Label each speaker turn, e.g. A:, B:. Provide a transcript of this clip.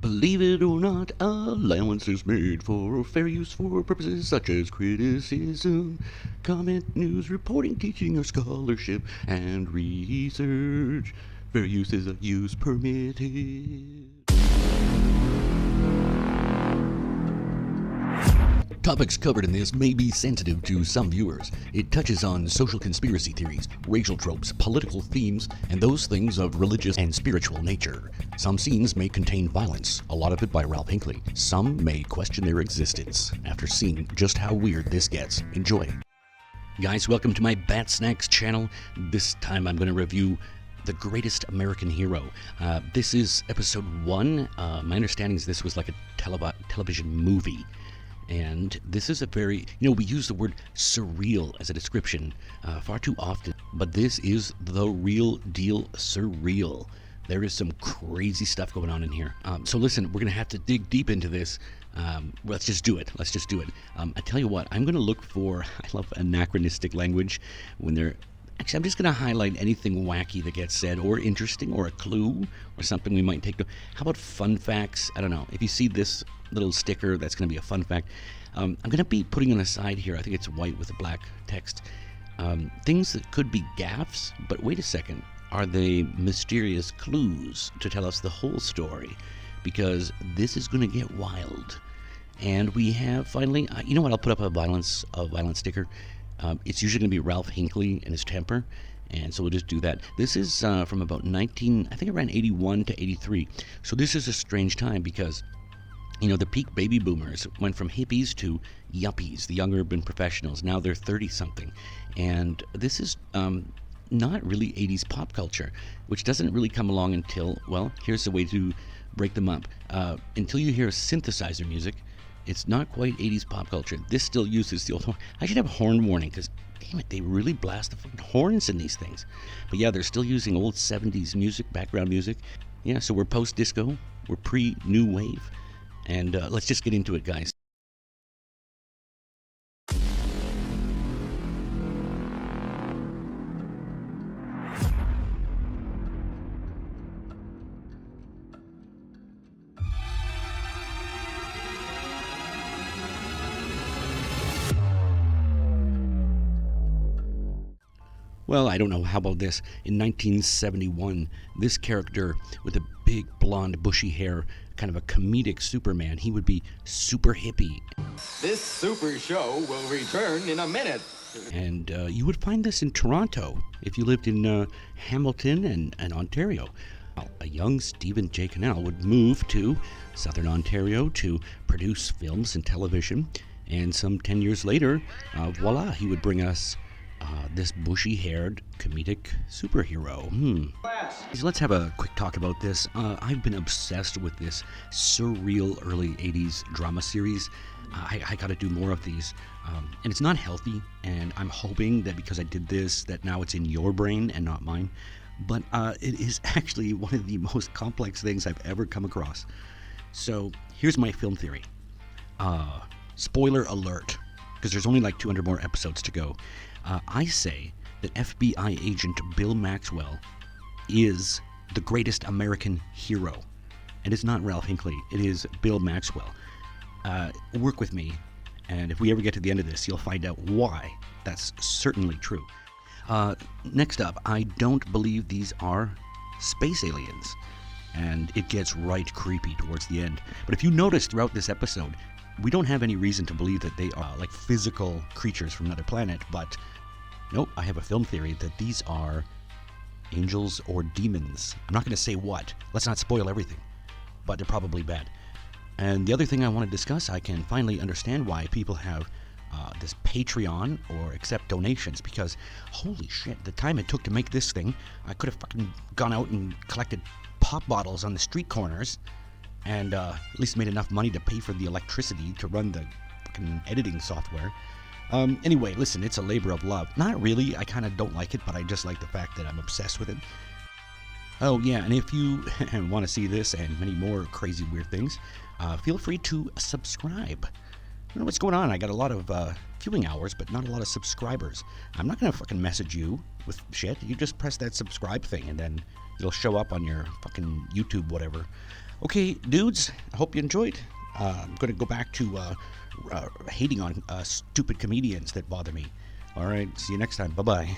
A: Believe it or not, allowance is made for fair use for purposes such as criticism, comment, news, reporting, teaching, or scholarship and research. Fair use is a use permitted. Topics covered in this may be sensitive to some viewers. It touches on social conspiracy theories, racial tropes, political themes, and those things of religious and spiritual nature. Some scenes may contain violence, a lot of it by Ralph Hinckley. Some may question their existence after seeing just how weird this gets. Enjoy. Guys, welcome to my Bat Snacks channel. This time I'm going to review The Greatest American Hero. This is episode 1. My understanding is this was like a television movie. And this is a very, we use the word surreal as a description far too often, but this is the real deal surreal. There is some crazy stuff going on in here. So listen, we're going to have to dig deep into this. Let's just do it. I tell you what, I'm going to look for, I love anachronistic language when they're, actually, I'm just going to highlight anything wacky that gets said, or interesting, or a clue, or something we might take. How about fun facts? I don't know. If you see this little sticker, that's going to be a fun fact. I'm going to be putting on a side here. I think it's white with a black text. Things that could be gaffes, but wait a second. Are they mysterious clues to tell us the whole story? Because this is going to get wild. And we have finally, you know what? I'll put up a violence sticker. It's usually going to be Ralph Hinckley and his temper, and so we'll just do that. This is from about I think around 81 to 83. So this is a strange time because, the peak baby boomers went from hippies to yuppies, the young urban professionals. Now they're 30-something, and this is not really 80s pop culture, which doesn't really come along until, well, here's the way to break them up. Until you hear synthesizer music, it's not quite 80s pop culture. This still uses the old horn. I should have a horn warning because, damn it, they really blast the fucking horns in these things. But yeah, they're still using old 70s music, background music. Yeah, so we're post-disco. We're pre-new wave. And let's just get into it, guys. Well, I don't know. How about this? In 1971, this character with a big blonde bushy hair, kind of a comedic Superman, he would be super hippie.
B: This super show will return in a minute.
A: And you would find this in Toronto if you lived in Hamilton and Ontario. A young Stephen J Cannell would move to Southern Ontario to produce films and television. And some 10 years later, voila, he would bring us this bushy-haired comedic superhero. So let's have a quick talk about this. I've been obsessed with this surreal early 80s drama series. I got to do more of these. And it's not healthy, and I'm hoping that because I did this, that now it's in your brain and not mine. But it is actually one of the most complex things I've ever come across. So here's my film theory. Spoiler alert, because there's only like 200 more episodes to go. I say that FBI agent Bill Maxwell is the greatest American hero. And it's not Ralph Hinckley, it is Bill Maxwell. Work with me, and if we ever get to the end of this, you'll find out why that's certainly true. Next up, I don't believe these are space aliens. And it gets right creepy towards the end. But if you notice throughout this episode, we don't have any reason to believe that they are like physical creatures from another planet, but nope, I have a film theory that these are angels or demons. I'm not going to say what. Let's not spoil everything, but they're probably bad. And the other thing I want to discuss, I can finally understand why people have this Patreon or accept donations, because holy shit, the time it took to make this thing, I could have fucking gone out and collected pop bottles on the street corners and at least made enough money to pay for the electricity to run the fucking editing software. Anyway, listen, it's a labor of love. Not really, I kind of don't like it, but I just like the fact that I'm obsessed with it. Oh yeah, and if you want to see this and many more crazy weird things, feel free to subscribe. I don't know what's going on. I got a lot of viewing hours, but not a lot of subscribers. I'm not going to fucking message you with shit. You just press that subscribe thing, and then it'll show up on your fucking YouTube, whatever. Okay, dudes, I hope you enjoyed. I'm going to go back to hating on stupid comedians that bother me. All right, see you next time. Bye-bye.